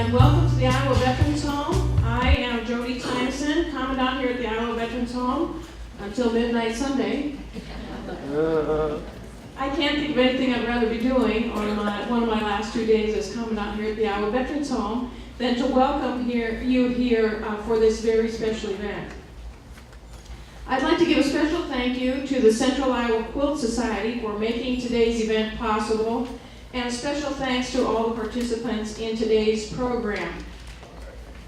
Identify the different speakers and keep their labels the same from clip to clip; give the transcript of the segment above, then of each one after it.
Speaker 1: and welcome to the Iowa Veterans Home. I am Jody Tyneson, Commandant here at the Iowa Veterans Home until midnight Sunday. I can't think of anything I'd rather be doing on one of my last 2 days as Commandant here at the Iowa Veterans Home than to welcome you here for this very special event. I'd like to give a special thank you to the Central Iowa Quilt Society for making today's event possible, and a special thanks to all the participants in today's program.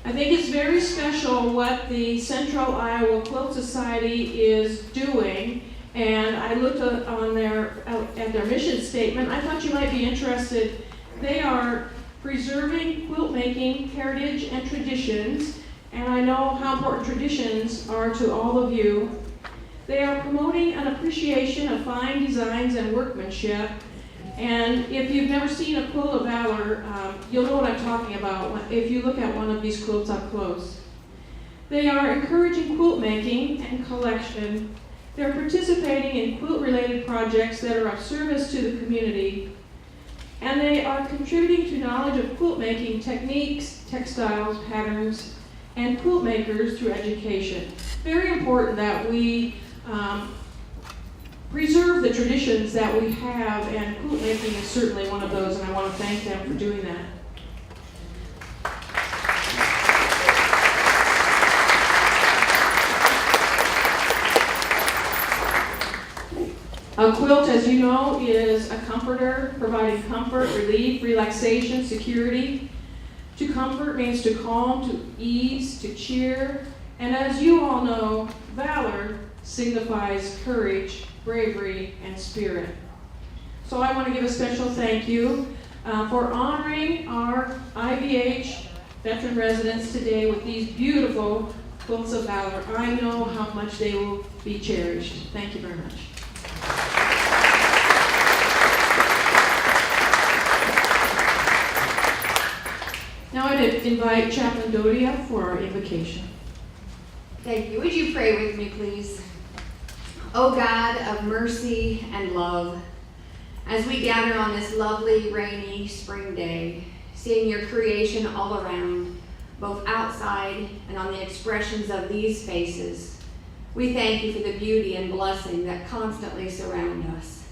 Speaker 1: I think it's very special what the Central Iowa Quilt Society is doing, and I looked at their mission statement. I thought you might be interested. They are preserving quilt making heritage and traditions, and I know how important traditions are to all of you. They are promoting an appreciation of fine designs and workmanship. And if you've never seen a Quilt of Valor, you'll know what I'm talking about if you look at one of these quilts up close. They are encouraging quilt making and collection. They're participating in quilt-related projects that are of service to the community. And they are contributing to knowledge of quilt making techniques, textiles, patterns, and quilt makers through education. Very important that we preserve the traditions that we have, and quilt making is certainly one of those, and I want to thank them for doing that. A quilt, as you know, is a comforter, providing comfort, relief, relaxation, security. To comfort means to calm, to ease, to cheer, and as you all know, valor signifies courage, bravery, and spirit. So I want to give a special thank you for honoring our IVH veteran residents today with these beautiful Quilts of Valor. I know how much they will be cherished. Thank you very much. Now I'd invite Chaplain Dodia for our invocation.
Speaker 2: Thank you. Would you pray with me, please? O God of mercy and love, as we gather on this lovely, rainy spring day, seeing your creation all around, both outside and on the expressions of these faces, we thank you for the beauty and blessing that constantly surround us,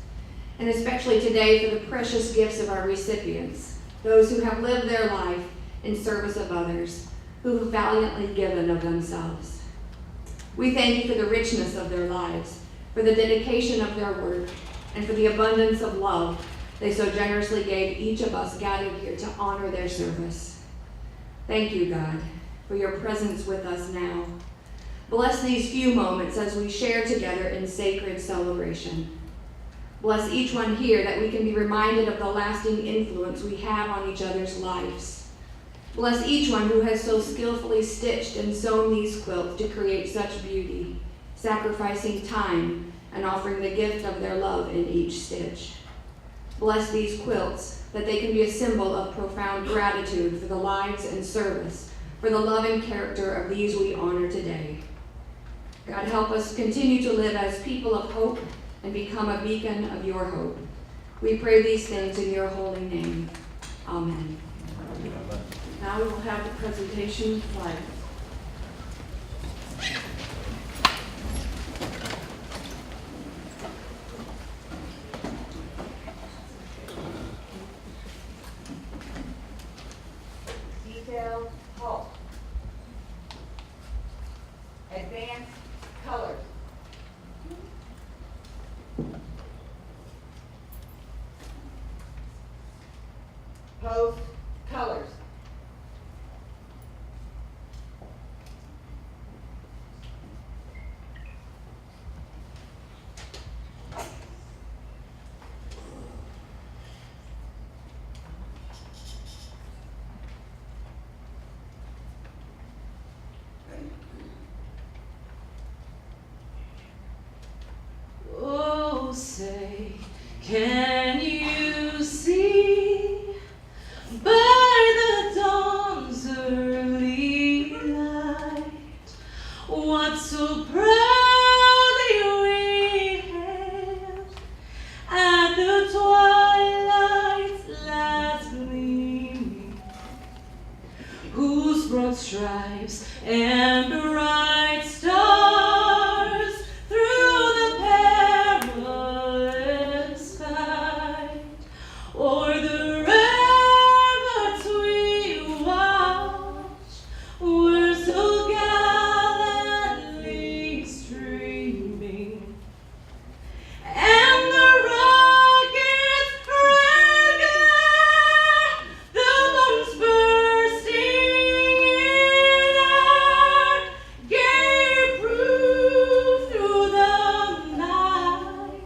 Speaker 2: and especially today for the precious gifts of our recipients, those who have lived their life in service of others, who have valiantly given of themselves. We thank you for the richness of their lives, for the dedication of their work, and for the abundance of love they so generously gave each of us gathered here to honor their service. Thank you, God, for your presence with us now. Bless these few moments as we share together in sacred celebration. Bless each one here that we can be reminded of the lasting influence we have on each other's lives. Bless each one who has so skillfully stitched and sewn these quilts to create such beauty, sacrificing time and offering the gift of their love in each stitch. Bless these quilts, that they can be a symbol of profound gratitude for the lives and service, for the love and character of these we honor today. God, help us continue to live as people of hope and become a beacon of your hope. We pray these things in your holy name. Amen.
Speaker 1: Now we will have the presentation flag.
Speaker 3: Detail, halt. Advance, colors. Post, colors.
Speaker 1: Oh, say, can you see by the
Speaker 4: broad stripes and bright stars through the perilous fight, o'er the ramparts we watch were so gallantly streaming, and the rockets' fragor, the bombs bursting in air, gave proof through the night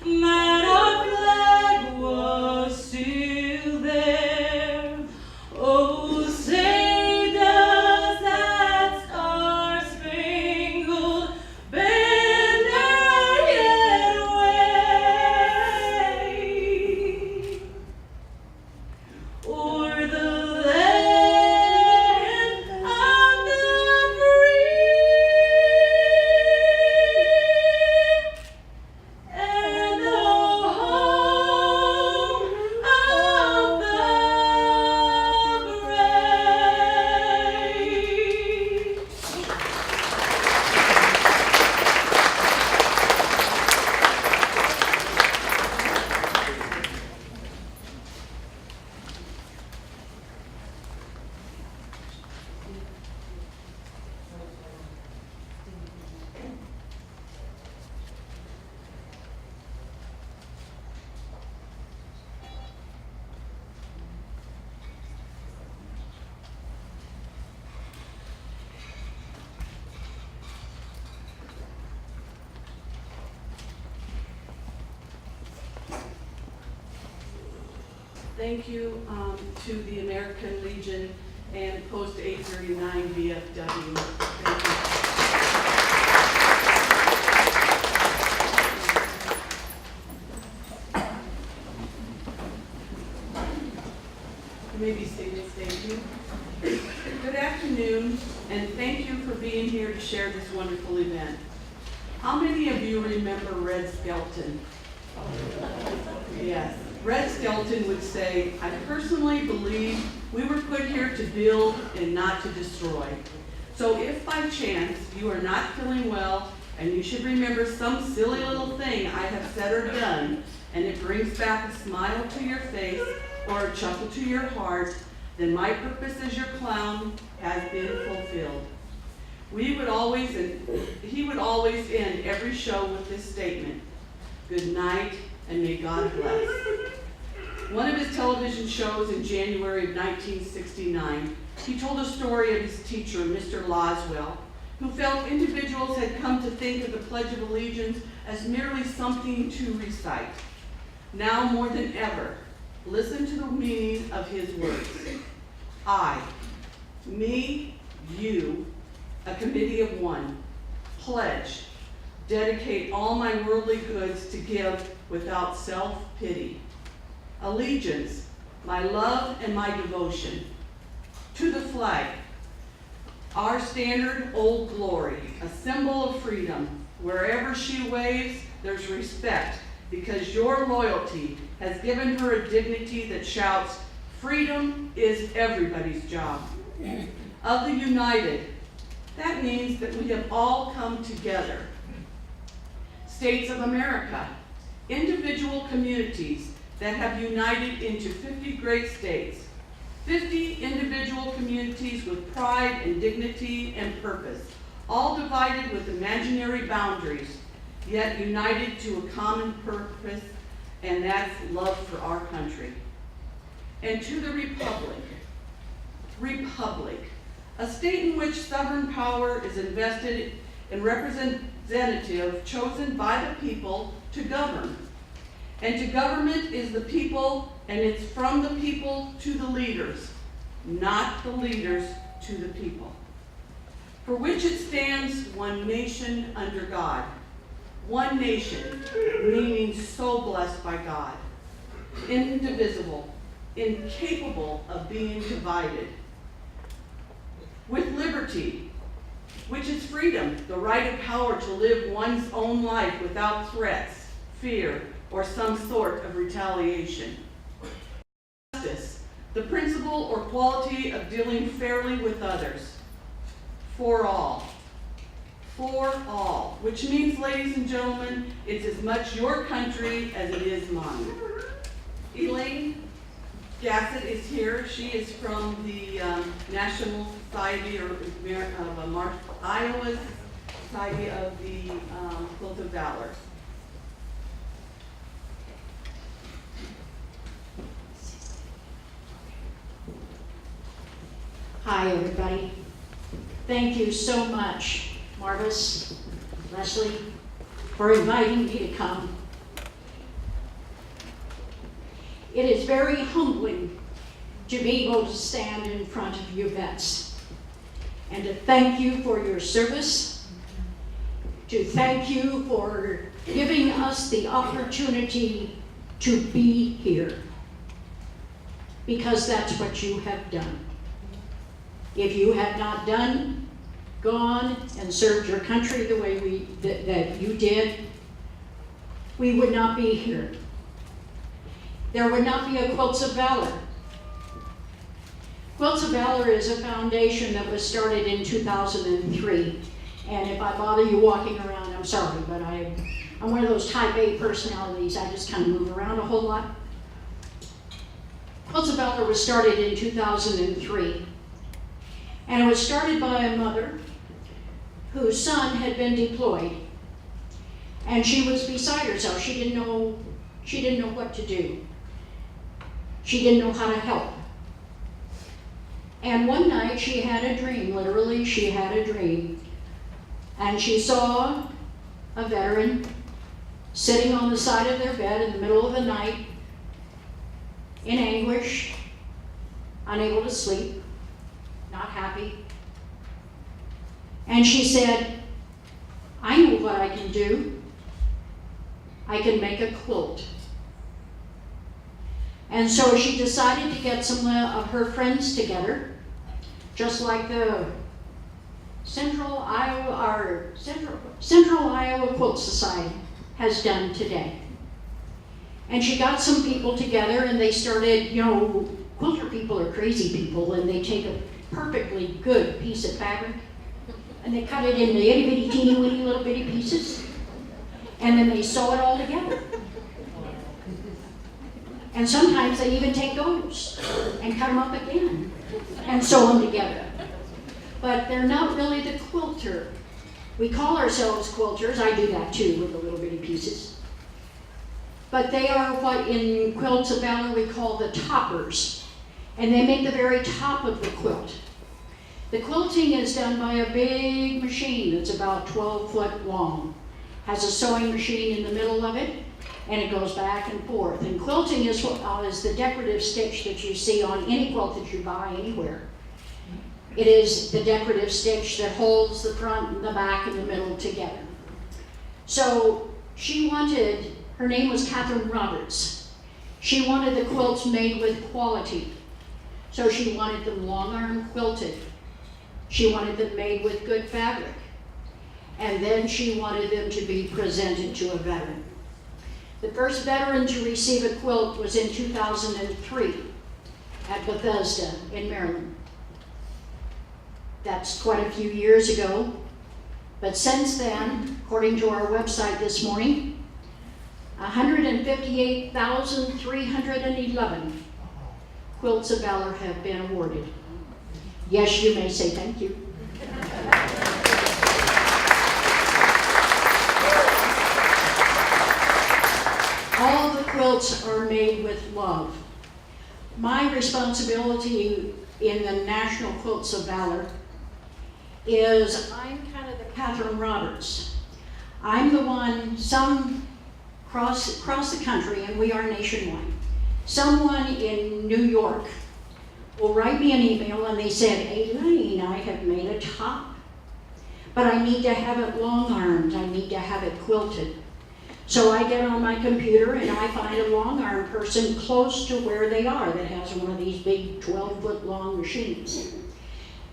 Speaker 4: that our flag was still there. Oh, say does that star-spangled banner yet wave o'er the land of the free and the home of the brave. Thank you to the American Legion and Post 839 VFW. Thank you. You may be seated. Thank you. Good afternoon, and thank you for being here to share this wonderful event. How many of you remember Red Skelton? Yes. Red Skelton would say, I personally believe we were put here to build and not to destroy. So if by chance you are not feeling well and you should remember some silly little thing I have said or done, and it brings back a smile to your face or a chuckle to your heart, then my purpose as your clown has been fulfilled. He would always end every show with this statement, good night and may God bless. One of his television shows in January of 1969, he told a story of his teacher, Mr. Loswell, who felt individuals had come to think of the Pledge of Allegiance as merely something to recite. Now more than ever, listen to the meaning of his words. I, me, you, a committee of one, pledge, dedicate all my worldly goods to give without self-pity. Allegiance, my love and my devotion. To the flag, our standard Old Glory, a symbol of freedom. Wherever she waves, there's respect, because your loyalty has given her a dignity that shouts, freedom is everybody's job. Of the united, that means that we have all come together. States of America, individual communities that have united into 50 great states, 50 individual communities with pride and dignity and purpose, all divided with imaginary boundaries, yet united to a common purpose, and that's love for our country. And to the republic, a state in which sovereign power is invested in representative chosen by the people to govern. And to government is the people, and it's from the people to the leaders, not the leaders to the people. For which it stands one nation under God. One nation, meaning so blessed by God. Indivisible, incapable of being divided. With liberty, which is freedom, the right of power to live one's own life without threats, fear, or some sort of retaliation. Justice, the principle principle or quality of dealing fairly with others. For all. For all. Which means, ladies and gentlemen, it's as much your country as it is mine. Elaine Gassett is here. She is from the National Society of Iowa Society of the Quilts of Valor.
Speaker 5: Hi, everybody. Thank you so much, Marvis, Leslie, for inviting me to come. It is very humbling to be able to stand in front of you vets and to thank you for your service, to thank you for giving us the opportunity to be here, because that's what you have done. If you had not gone and served your country the way that you did, we would not be here. There would not be a Quilts of Valor. Quilts of Valor is a foundation that was started in 2003. And if I bother you walking around, I'm sorry, but I'm one of those type A personalities. I just kind of move around a whole lot. Quilts of Valor was started in 2003. And it was started by a mother whose son had been deployed. And she was beside herself. She didn't know what to do. She didn't know how to help. And one night she had a dream, literally she had a dream. And she saw a veteran sitting on the side of their bed in the middle of the night in anguish, unable to sleep, not happy. And she said, I know what I can do. I can make a quilt. And so she decided to get some of her friends together, just like the Central Iowa Quilt Society has done today. And she got some people together and they started, quilter people are crazy people, and they take a perfectly good piece of fabric and they cut it into itty bitty teeny weeny little bitty pieces, and then they sew it all together. And sometimes they even take those and cut them up again and sew them together. But they're not really the quilter. We call ourselves quilters. I do that too with the little bitty pieces. But they are what in Quilts of Valor we call the toppers. And they make the very top of the quilt. The quilting is done by a big machine that's about 12 foot long. Has a sewing machine in the middle of it, and it goes back and forth. And quilting is the decorative stitch that you see on any quilt that you buy anywhere. It is the decorative stitch that holds the front and the back and the middle together. So her name was Catherine Roberts. She wanted the quilts made with quality. So she wanted them long arm quilted. She wanted them made with good fabric. And then she wanted them to be presented to a veteran. The first veteran to receive a quilt was in 2003 at Bethesda in Maryland. That's quite a few years ago. But since then, according to our website this morning, 158,311 Quilts of Valor have been awarded. Yes, you may say thank you. All the quilts are made with love. My responsibility in the National Quilts of Valor is I'm kind of the Catherine Roberts. I'm the one, some across the country, and we are nationwide. Someone in New York will write me an email and they said, Elaine, I have made a top, but I need to have it long-armed. I need to have it quilted. So I get on my computer and I find a long-arm person close to where they are that has one of these big 12-foot long machines.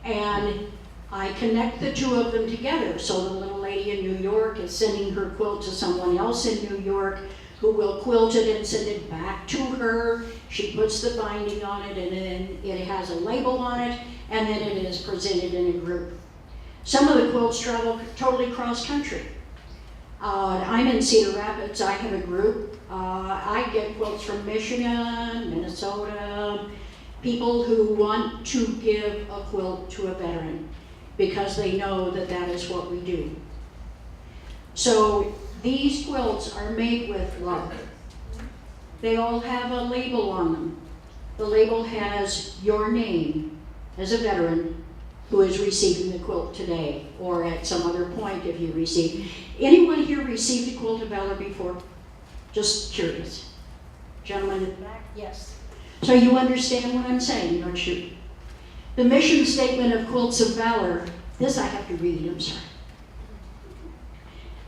Speaker 5: And I connect the two of them together. So the little lady in New York is sending her quilt to someone else in New York who will quilt it and send it back to her. She puts the binding on it, and then it has a label on it, and then it is presented in a group. Some of the quilts travel totally cross-country. I'm in Cedar Rapids. I have a group. I get quilts from Michigan, Minnesota, people who want to give a quilt to a veteran because they know that that is what we do. So these quilts are made with love. They all have a label on them. The label has your name as a veteran who is receiving the quilt today, or at some other point if you receive. Anyone here received a Quilt of Valor before? Just curious. Gentlemen in the back? Yes. So you understand what I'm saying, don't you? The mission statement of Quilts of Valor, this I have to read, I'm sorry.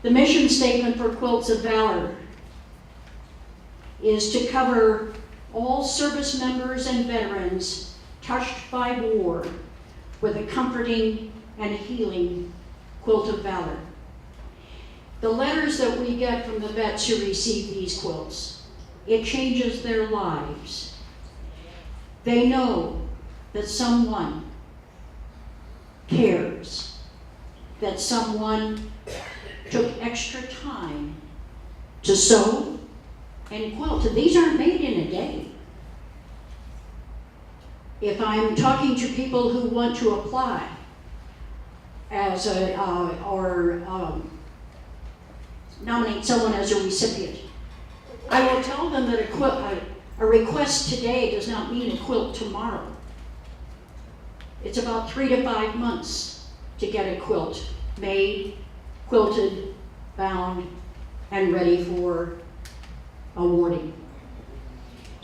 Speaker 5: The mission statement for Quilts of Valor is to cover all service members and veterans touched by war with a comforting and healing quilt of valor. The letters that we get from the vets who receive these quilts, it changes their lives. They know that someone cares, that someone took extra time to sew and quilt. And these aren't made in a day. If I'm talking to people who want to apply as nominate someone as a recipient, I will tell them that a request today does not mean a quilt tomorrow. It's about 3 to 5 months to get a quilt made, quilted, bound, and ready for awarding.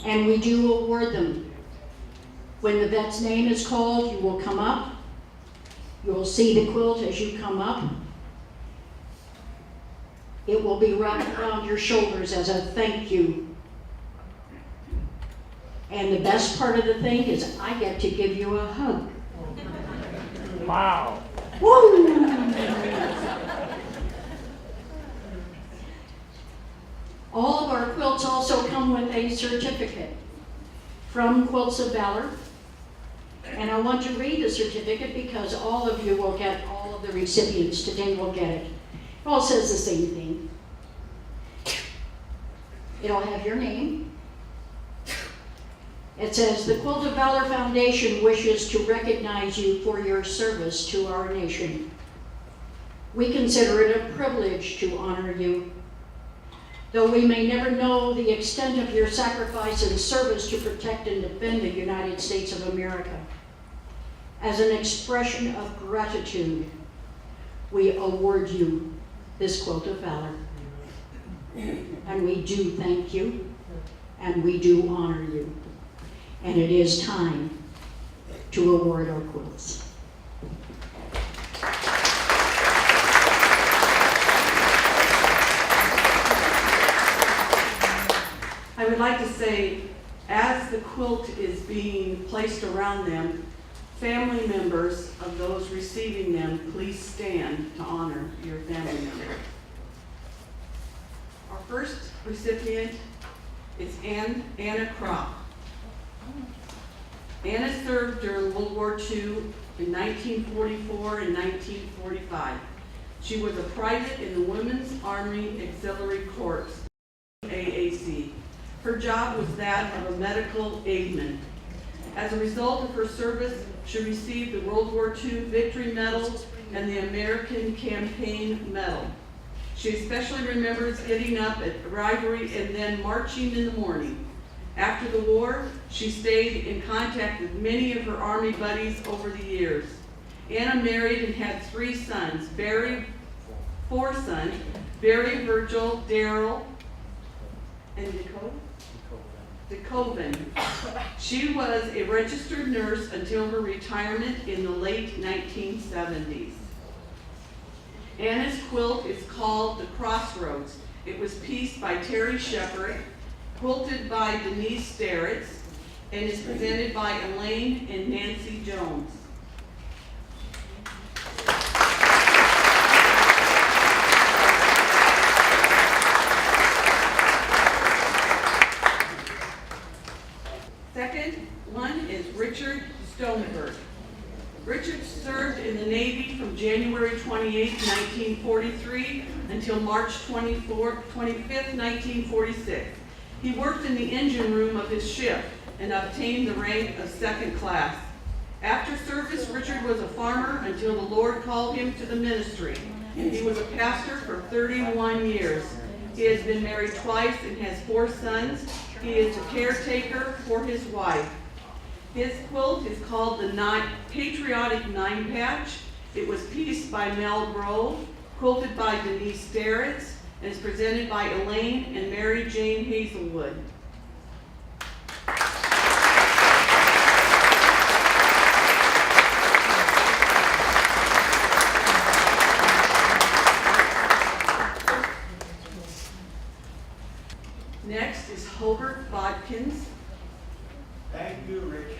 Speaker 5: And we do award them. When the vet's name is called, you will come up. You will see the quilt as you come up. It will be wrapped around your shoulders as a thank you. And the best part of the thing is I get to give you a hug.
Speaker 6: Wow.
Speaker 5: Woo! All of our quilts also come with a certificate from Quilts of Valor. And I want to read the certificate because all of you will get, all of the recipients today will get it. It all says the same thing. It'll have your name. It says, the Quilt of Valor Foundation wishes to recognize you for your service to our nation. We consider it a privilege to honor you. Though we may never know the extent of your sacrifice and service to protect and defend the United States of America, as an expression of gratitude, we award you this Quilt of Valor. And we do thank you, and we do honor you. And it is time to award our quilts.
Speaker 4: I would like to say, as the quilt is being placed around them, family members of those receiving them, please stand to honor your family member. Our first recipient is Anna Kropp. Anna served during World War II in 1944 and 1945. She was a private in the Women's Army Auxiliary Corps, AAC. Her job was that of a medical aidman. As a result of her service, she received the World War II Victory Medal and the American Campaign Medal. She especially remembers getting up at arrivary and then marching in the morning. After the war, she stayed in contact with many of her Army buddies over the years. Anna married and had 3 sons, four sons, Barry, Virgil, Daryl, and DeCoven. She was a registered nurse until her retirement in the late 1970s. Anna's quilt is called The Crossroads. It was pieced by Terry Shepard, quilted by Denise Starretts, and is presented by Elaine and Nancy Jones. Richard served in the Navy from January 28, 1943 until March 25, 1946. He worked in the engine room of his ship and obtained the rank of second class. After service, Richard was a farmer until the Lord called him to the ministry. He was a pastor for 31 years. He has been married twice and has 4 sons. He is a caretaker for his wife. His quilt is called the Patriotic Nine Patch. It was pieced by Mel Grove, quilted by Denise Starretts, and is presented by Elaine and Mary Jane Hazelwood. Next is Hobart Bodkins.
Speaker 6: Thank you, Richard.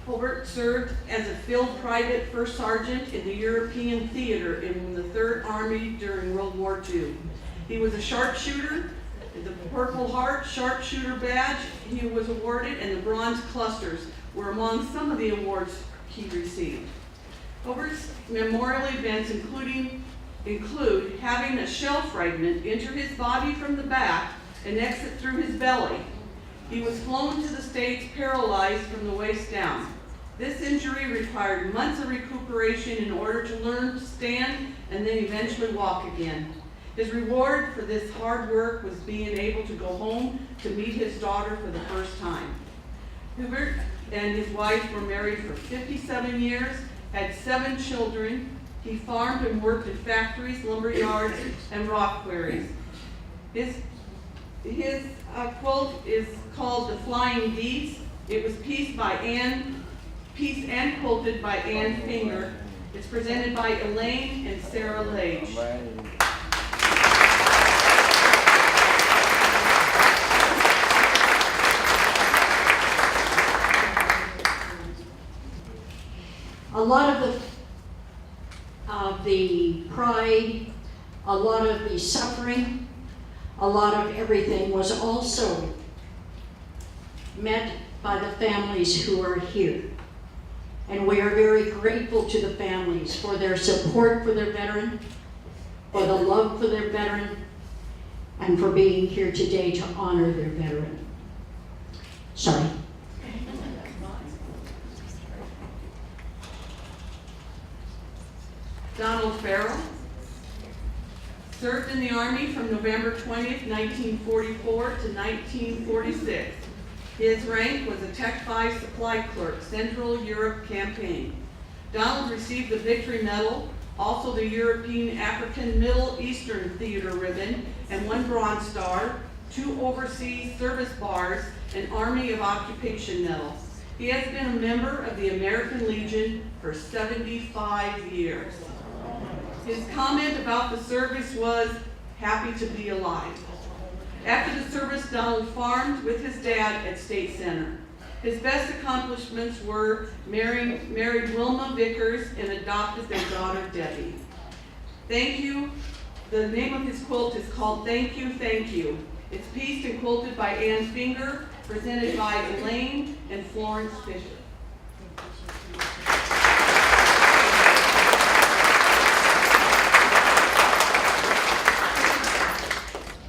Speaker 4: Hobart served as a field private first sergeant in the European theater in the 3rd Army during World War II. He was a sharpshooter. The Purple Heart sharpshooter badge he was awarded, and the bronze clusters were among some of the awards he received. Hobart's memorial events include having a shell fragment enter his body from the back and exit through his belly. He was flown to the States paralyzed from the waist down. This injury required months of recuperation in order to learn to stand and then eventually walk again. His reward for this hard work was being able to go home to meet his daughter for the first time. Hubert and his wife were married for 57 years, had 7 children. He farmed and worked in factories, lumber yards, and rock quarries. His quilt is called the Flying Geese. It was pieced and quilted by Ann Finger. It's presented by Elaine and Sarah Lage.
Speaker 5: A lot of the pride, a lot of the suffering, a lot of everything was also met by the families who are here. And we are very grateful to the families for their support for their veteran, for the love for their veteran, and for being here today to honor their veteran. Sorry.
Speaker 4: Donald Farrell served in the Army from November 20th, 1944 to 1946. His rank was a Tech 5 supply clerk, Central Europe Campaign. Donald received the Victory Medal, also the European African Middle Eastern Theater Ribbon, and 1 Bronze Star, 2 Overseas Service Bars, and Army of Occupation medals. He has been a member of the American Legion for 75 years. His comment about the service was, "Happy to be alive." After the service, Donald farmed with his dad at State Center. His best accomplishments were married Wilma Vickers and adopted their daughter Debbie. Thank you. The name of his quilt is called Thank You, Thank You. It's pieced and quilted by Ann Finger, presented by Elaine and Florence Fisher.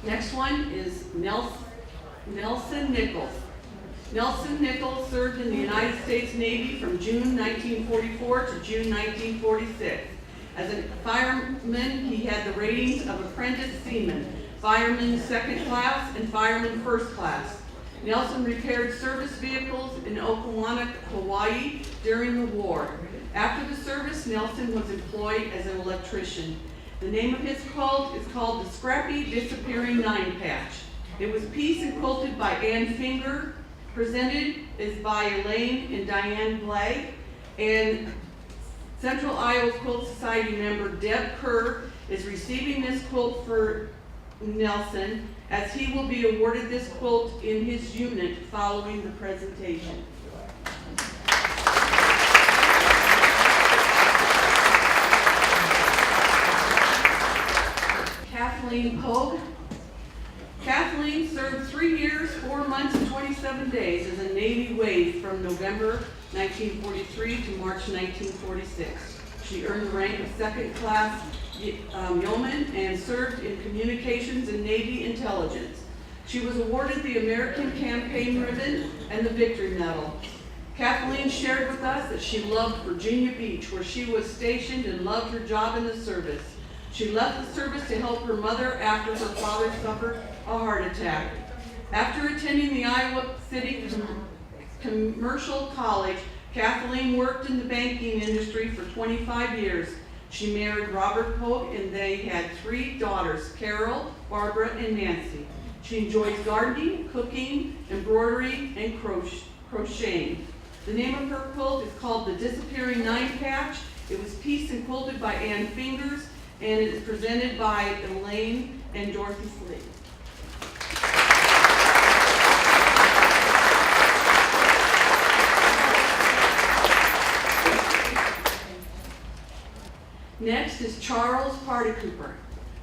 Speaker 4: Next one is Nelson Nichols. Nelson Nichols served in the United States Navy from June 1944 to June 1946. As a fireman, he had the ratings of apprentice seaman, fireman 2nd class, and fireman 1st class. Nelson repaired service vehicles in Okinawa, Hawaii during the war. After the service, Nelson was employed as an electrician. The name of his quilt is called the Scrappy Disappearing Nine Patch. It was pieced and quilted by Ann Finger. Presented is by Elaine and Diane Blagg. And Central Iowa Quilt Society member Deb Kerr is receiving this quilt for Nelson, as he will be awarded this quilt in his unit following the presentation. Kathleen Pogue. Kathleen served 3 years, 4 months, and 27 days as a Navy wave from November 1943 to March March 1946. She earned the rank of second-class yeoman and served in communications and Navy intelligence. She was awarded the American Campaign Ribbon and the Victory Medal. Kathleen shared with us that she loved Virginia Beach, where she was stationed, and loved her job in the service. She left the service to help her mother after her father suffered a heart attack. After attending the Iowa City Commercial College, Kathleen worked in the banking industry for 25 years. She married Robert Hogue, and they had 3 daughters, Carol, Barbara, and Nancy. She enjoys gardening, cooking, embroidery, and crocheting. The name of her quilt is called the Disappearing 9-Patch. It was pieced and quilted by Ann Fingers, and it is presented by Elaine and Dorothy Slee. Next is Charles Cooper.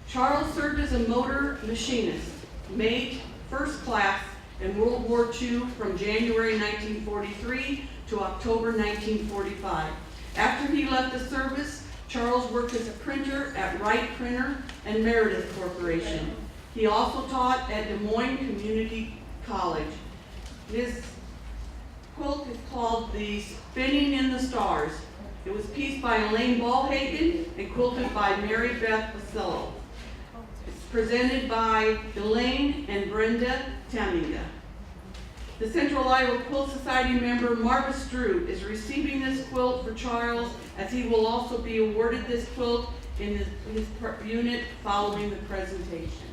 Speaker 4: Charles served as a motor machinist, mate, first class, in World War II from January 1943 to October 1945. After he left the service, Charles worked as a printer at Wright Printer and Meredith Corporation. He also taught at Des Moines Community College. His quilt is called the Spinning in the Stars. It was pieced by Elaine Ballhagen and quilted by Mary Beth Basillo. It's presented by Elaine and Brenda Taminga. The Central Iowa Quilt Society member Marva Stroop is receiving this quilt for Charles, as he will also be awarded this quilt in his unit following the presentation.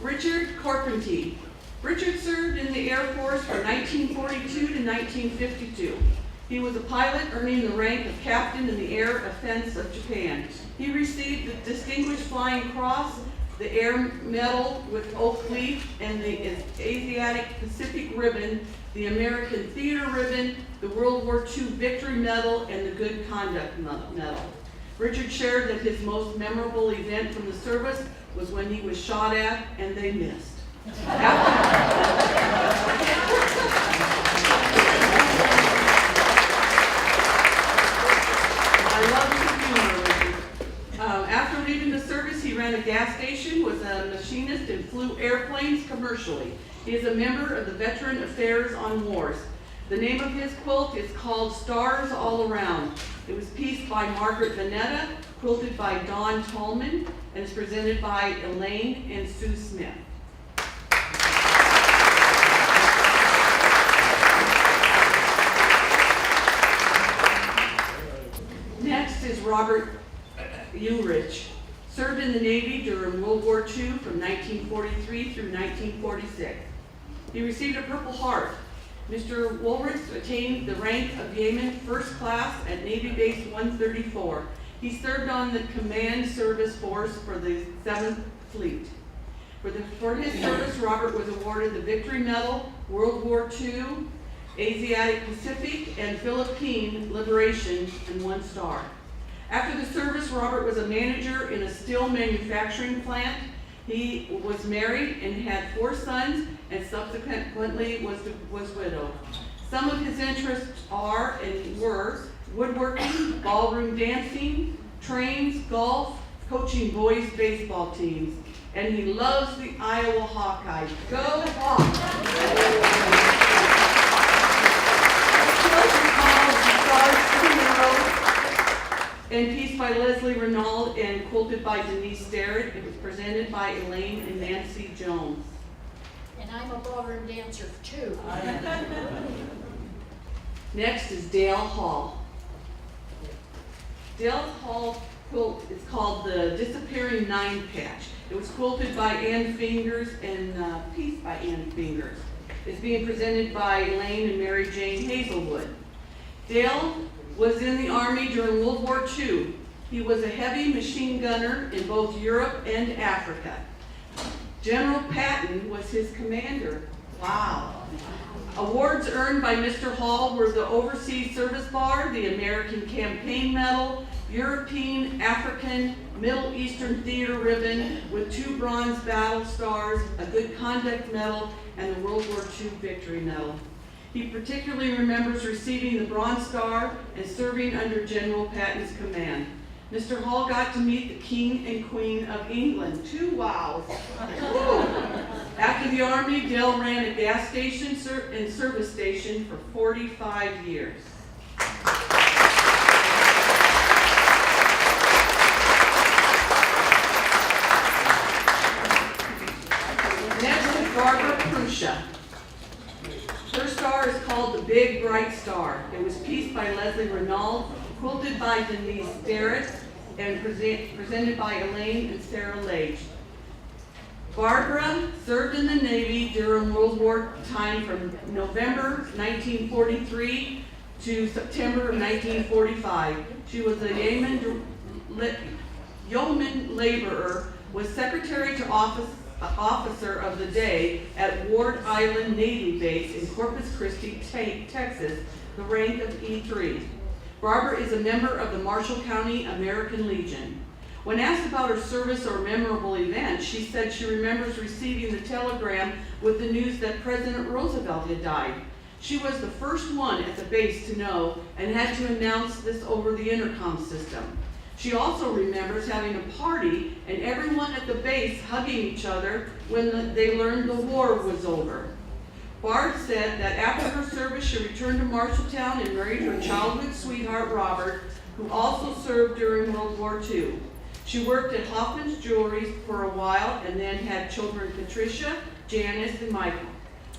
Speaker 4: Richard Carpentine. Richard served in the Air Force from 1942 to 1952. He was a pilot, earning the rank of captain in the Air Offense of Japan. He received the Distinguished Flying Cross, the Air Medal with Oak Leaf, and the Asiatic Pacific Ribbon, the American Theater Ribbon, the World War II Victory Medal, and the Good Conduct Medal. Richard shared that his most memorable event from the service was when he was shot at and they missed. I love his humor, Richard. After leaving the service, he ran a gas station, was a machinist, and flew airplanes commercially. He is a member of the Veteran Affairs on Wars. The name of his quilt is called Stars All Around. It was pieced by Margaret Vanetta, quilted by Dawn Tallman, and is presented by Elaine and Sue Smith. Next is Robert Ulrich. Served in the Navy during World War II from 1943 through 1946. He received a Purple Heart. Mr. Woolrich attained the rank of Yeoman First Class at Navy Base 134. He served on the Command Service Force for the 7th Fleet. For his service, Robert was awarded the Victory Medal, World War II, Asiatic Pacific, and Philippine Liberation, and 1 star. After the service, Robert was a manager in a steel manufacturing plant. He was married and had 4 sons, and subsequently was widowed. Some of his interests are and were woodworking, ballroom dancing, trains, golf, coaching boys' baseball teams, and he loves the Iowa Hawkeyes. Go Hawks! And pieced by Leslie Renaud and quilted by Denise Sterrett. It was presented by Elaine and Nancy Jones.
Speaker 5: And I'm a ballroom dancer too.
Speaker 4: Next is Dale Hall. Dale Hall quilt is called the Disappearing 9-Patch. It was quilted by Ann Fingers and pieced by Ann Fingers. It's being presented by Elaine and Mary Jane Hazelwood. Dale was in the Army during World War II. He was a heavy machine gunner in both Europe and Africa. General Patton was his commander. Wow. Awards earned by Mr. Hall were the Overseas Service Bar, the American Campaign Medal, European, African, Middle Eastern Theater Ribbon with 2 bronze battle stars, a Good Conduct Medal, and the World War II Victory Medal. He particularly remembers receiving the Bronze Star and serving under General Patton's command. Mr. Hall got to meet the King and Queen of England. 2 wows. After the Army, Dale ran a gas station and service station for 45 years. Next is Barbara Prussia. Her star is called the Big Bright Star. It was pieced by Leslie Renaud, quilted by Denise Sterrett, and presented by Elaine and Sarah Lage. Barbara served in the Navy during World War time from November 1943 to September of 1945. She was a yeoman laborer, was secretary to officer of the day at Ward Island Navy Base in Corpus Christi, Texas, the rank of E3. Barbara is a member of the Marshall County American Legion. When asked about her service or memorable event, she said she remembers receiving the telegram with the news that President Roosevelt had died. She was the first one at the base to know and had to announce this over the intercom system. She also remembers having a party and everyone at the base hugging each other when they learned the war was over. Barb said that after her service, she returned to Marshalltown and married her childhood sweetheart, Robert, who also served during World War II. She worked at Hoffman's Jewelry for a while and then had children Patricia, Janice, and Michael.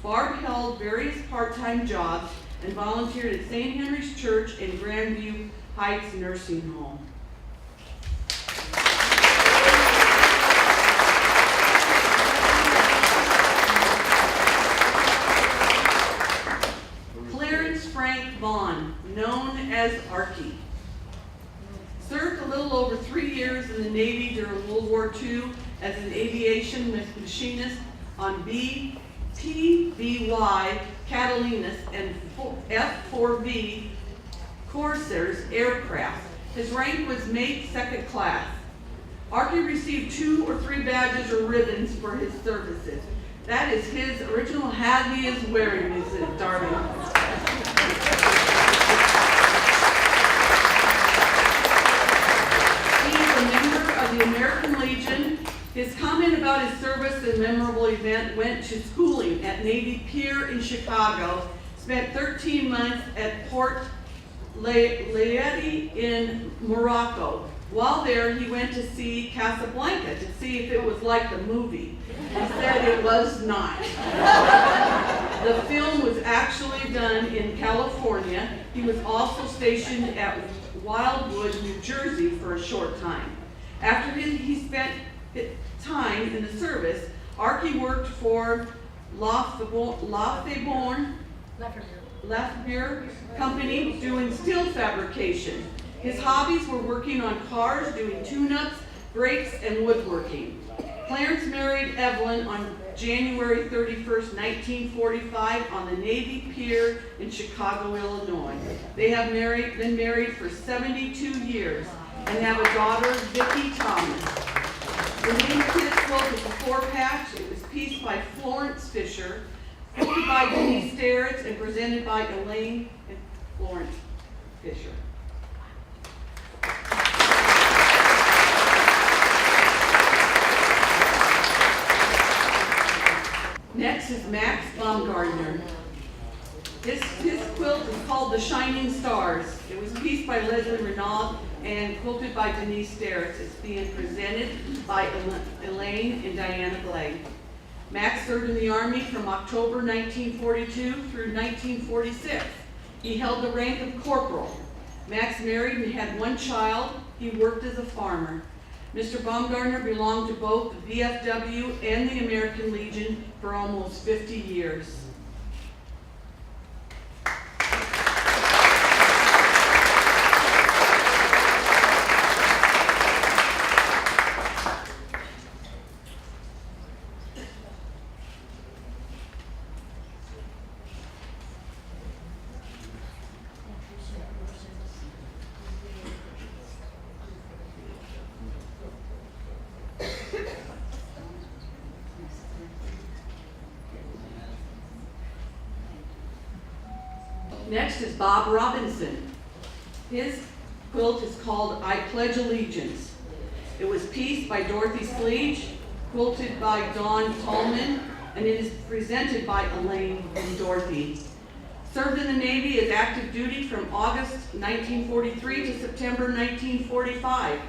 Speaker 4: Barb held various part-time jobs and volunteered at St. Henry's Church and Grandview Heights Nursing Home. Known as Archie. Served a little over 3 years in the Navy during World War II as an aviation machinist on PBY Catalinas and F-4V Corsairs aircraft. His rank was mate 2nd class. Archie received 2 or 3 badges or ribbons for his services. That is his original hat he is wearing, is it, darling? The American Legion. His comment about his service and memorable event went to schooling at Navy Pier in Chicago, spent 13 months at Port Laeti in Morocco. While there, he went to see Casablanca to see if it was like the movie. He said it was not. The film was actually done in California. He was also stationed at Wildwood, New Jersey for a short time. After he spent time in the service, Archie worked for Lafayette Company doing steel fabrication. His hobbies were working on cars, doing tune-ups, brakes, and woodworking. Clarence married Evelyn on January 31st, 1945 on the Navy Pier in Chicago, Illinois. They have been married for 72 years. And have a daughter, Vicki Thomas. The name of his quilt is a 4-patch. It was pieced by Florence Fisher, quilted by Denise Sterrett, and presented by Elaine and Florence Fisher. Next is Max Baumgartner. His quilt is called the Shining Stars. It was pieced by Leslie Renaud and quilted by Denise Sterrett. It's being presented by Elaine and Diana Blake. Max served in the Army from October 1942 through 1946. He held the rank of corporal. Max married and had 1 child. He worked as a farmer. Mr. Baumgartner belonged to both the VFW and the American Legion for almost 50 years. Next is Bob Robinson. His quilt is called I Pledge Allegiance. It was pieced by Dorothy Sleege, quilted by Dawn Tallman, and it is presented by Elaine and Dorothy. Served in the Navy as active duty from August 1943 to September 1945,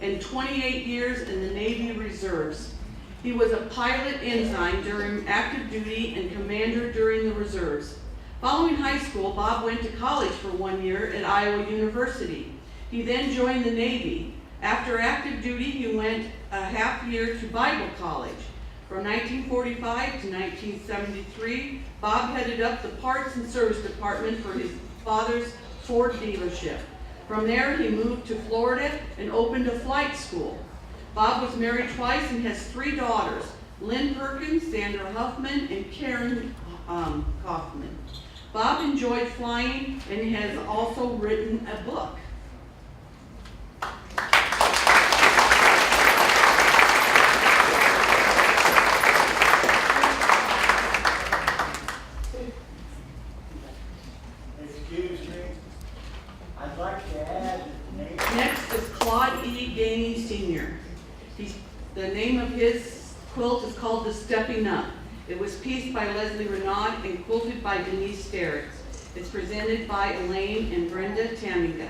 Speaker 4: and 28 years in the Navy Reserves. He was a pilot ensign during active duty and commander during the reserves. Following high school, Bob went to college for 1 year at Iowa University. He then joined the Navy. After active duty, he went a half year to Bible college. From 1945 to 1973, Bob headed up the parts and service department for his father's Ford dealership. From there, he moved to Florida and opened a flight school. Bob was married twice and has 3 daughters, Lynn Perkins, Sandra Huffman, and Karen Kaufman. Bob enjoyed flying and has also written a book.
Speaker 6: Excuse me. I'd like to add the name.
Speaker 4: Next is Claude E. Gainey Sr. The name of his quilt is called The Stepping Up. It was pieced by Leslie Renaud and quilted by Denise Sterritz. It's presented by Elaine and Brenda Tamiga.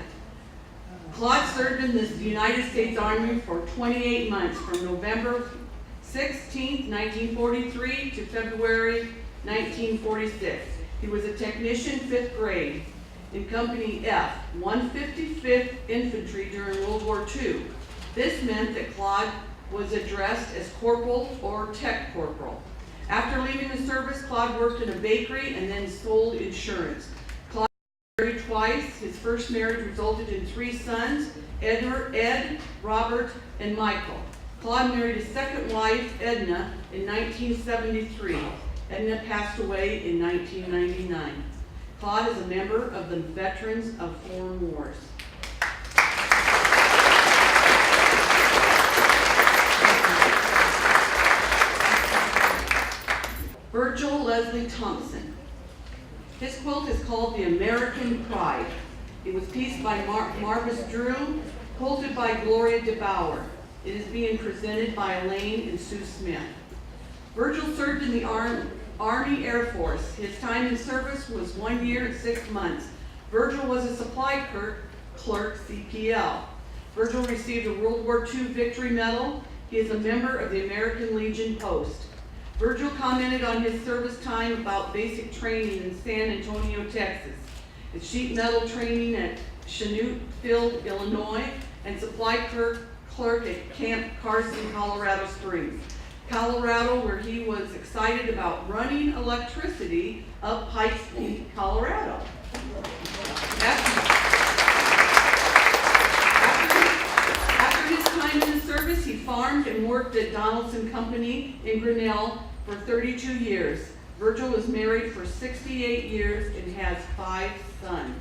Speaker 4: Claude served in the United States Army for 28 months, from November 16, 1943 to February 1946. He was a technician, 5th grade, in Company F, 155th Infantry during World War II. This meant that Claude was addressed as corporal or tech corporal. After leaving the service, Claude worked in a bakery and then sold insurance. Claude was married twice. His first marriage resulted in 3 sons, Ed, Robert, and Michael. Claude married his second wife, Edna, in 1973. Edna passed away in 1999. Claude is a member of the Veterans of Foreign Wars. Virgil Leslie Thompson. His quilt is called The American Pride. It was pieced by Marvis Drew, quilted by Gloria DeBauer. It is being presented by Elaine and Sue Smith. Virgil served in the Army Air Force. His time in service was 1 year and 6 months. Virgil was a supply clerk, CPL. Virgil received a World War II Victory Medal. He is a member of the American Legion Post. Virgil commented on his service time about basic training in San Antonio, Texas, his sheet metal training at Chanute Field, Illinois, and supply clerk at Camp Carson, Colorado Springs, Colorado, where he was excited about running electricity up Pikes Peak, Colorado. After his time in the service, he farmed and worked at Donaldson Company in Grinnell for 32 years. Virgil was married for 68 years and has 5 sons.